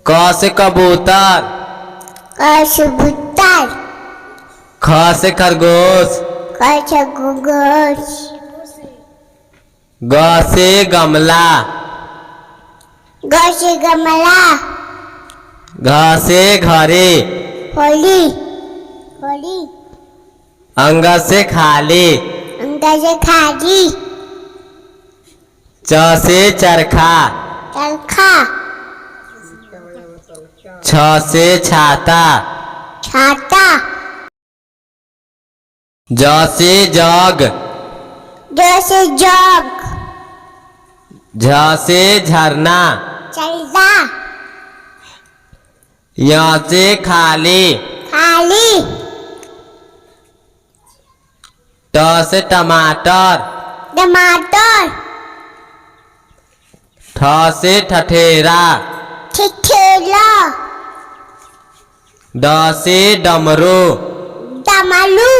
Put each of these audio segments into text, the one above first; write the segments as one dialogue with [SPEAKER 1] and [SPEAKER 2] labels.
[SPEAKER 1] क से कबूतर।
[SPEAKER 2] क से कबूतर।
[SPEAKER 1] ख से खरगोश।
[SPEAKER 2] ख से खरगोश।
[SPEAKER 1] ग से गमला।
[SPEAKER 2] ग से गमला।
[SPEAKER 1] घ से घड़ी।
[SPEAKER 2] होली। होली।
[SPEAKER 1] अंग से खाली।
[SPEAKER 2] अंग से खाली।
[SPEAKER 1] च से चरखा।
[SPEAKER 2] चरखा।
[SPEAKER 1] छ से छाता।
[SPEAKER 2] छाता।
[SPEAKER 1] ज से जग।
[SPEAKER 2] ज से जग।
[SPEAKER 1] झ से झरना।
[SPEAKER 2] झरना।
[SPEAKER 1] य से खाली।
[SPEAKER 2] खाली।
[SPEAKER 1] ट से टमाटर।
[SPEAKER 2] टमाटर।
[SPEAKER 1] ठ से ठठेरा।
[SPEAKER 2] ठठेरा।
[SPEAKER 1] ड से डमरू।
[SPEAKER 2] डमरू।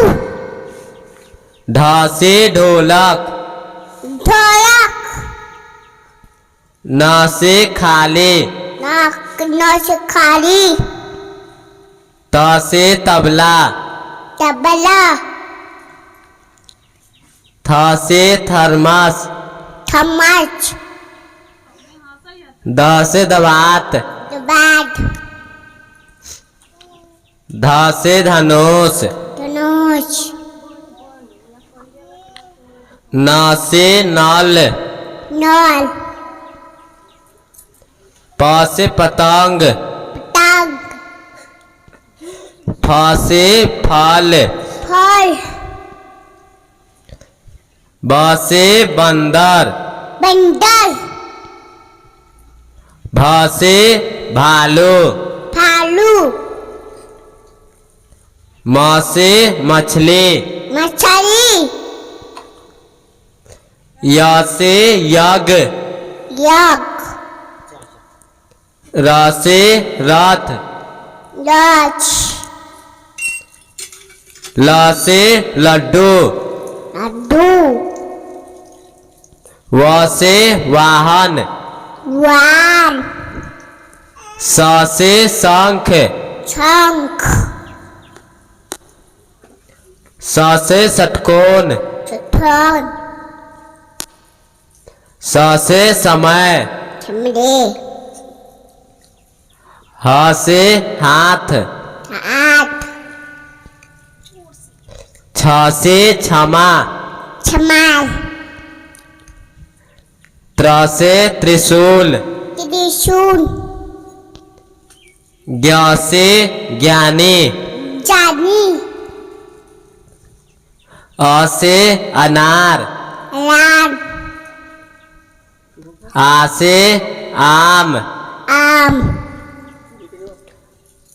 [SPEAKER 1] ढ से ढोलक।
[SPEAKER 2] ढोलक।
[SPEAKER 1] न से खाली।
[SPEAKER 2] न से खाली।
[SPEAKER 1] त से तबला।
[SPEAKER 2] तबला।
[SPEAKER 1] थ से थर्मस।
[SPEAKER 2] थर्मस।
[SPEAKER 1] द से दवात।
[SPEAKER 2] दवात।
[SPEAKER 1] ध से धनुष।
[SPEAKER 2] धनुष।
[SPEAKER 1] न से नल।
[SPEAKER 2] नल।
[SPEAKER 1] प से पतंग।
[SPEAKER 2] पतंग।
[SPEAKER 1] फ से फल।
[SPEAKER 2] फल।
[SPEAKER 1] ब से बंदर।
[SPEAKER 2] बंदर।
[SPEAKER 1] भ से भालू।
[SPEAKER 2] भालू।
[SPEAKER 1] म से मछली।
[SPEAKER 2] मछली।
[SPEAKER 1] य से यज्ञ।
[SPEAKER 2] यज्ञ।
[SPEAKER 1] र से रथ।
[SPEAKER 2] रथ।
[SPEAKER 1] ल से लड्डू।
[SPEAKER 2] लड्डू।
[SPEAKER 1] व से वाहन।
[SPEAKER 2] वाहन।
[SPEAKER 1] स से शंख।
[SPEAKER 2] शंख।
[SPEAKER 1] स से षटकोण।
[SPEAKER 2] षटकोण।
[SPEAKER 1] स से समय।
[SPEAKER 2] समय।
[SPEAKER 1] ह से हाथ।
[SPEAKER 2] हाथ।
[SPEAKER 1] छ से क्षमा।
[SPEAKER 2] क्षमा।
[SPEAKER 1] त्र से त्रिशूल।
[SPEAKER 2] त्रिशूल।
[SPEAKER 1] ज्ञ से ज्ञानी।
[SPEAKER 2] ज्ञानी।
[SPEAKER 1] अ से अनार।
[SPEAKER 2] अनार।
[SPEAKER 1] आ से आम।
[SPEAKER 2] आम।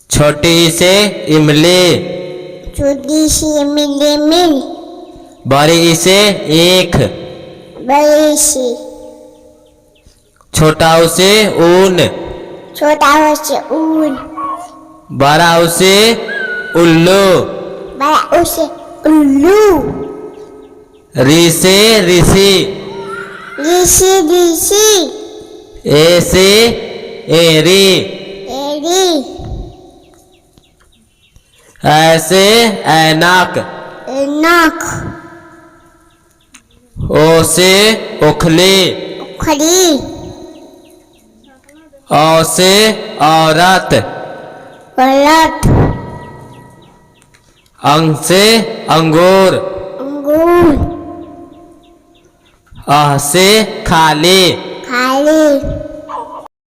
[SPEAKER 1] छोटी से इमली।
[SPEAKER 2] छोटी सी इमली। मिल।
[SPEAKER 1] बड़ी से ईख।
[SPEAKER 2] बड़ी सी।
[SPEAKER 1] छोटा से ऊन।
[SPEAKER 2] छोटा से ऊन।
[SPEAKER 1] बड़ा से उल्लू।
[SPEAKER 2] बड़ा से उल्लू।
[SPEAKER 1] ऋ से ऋषि।
[SPEAKER 2] ऋषि। ऋषि।
[SPEAKER 1] ए से एरी।
[SPEAKER 2] एरी।
[SPEAKER 1] ऐसे ऐनक।
[SPEAKER 2] ऐनक।
[SPEAKER 1] ओ से ओखली।
[SPEAKER 2] ओखली।
[SPEAKER 1] औ से औरत।
[SPEAKER 2] औरत।
[SPEAKER 1] अंग से अंगूर।
[SPEAKER 2] अंगूर।
[SPEAKER 1] अह से खाली।
[SPEAKER 2] खाली।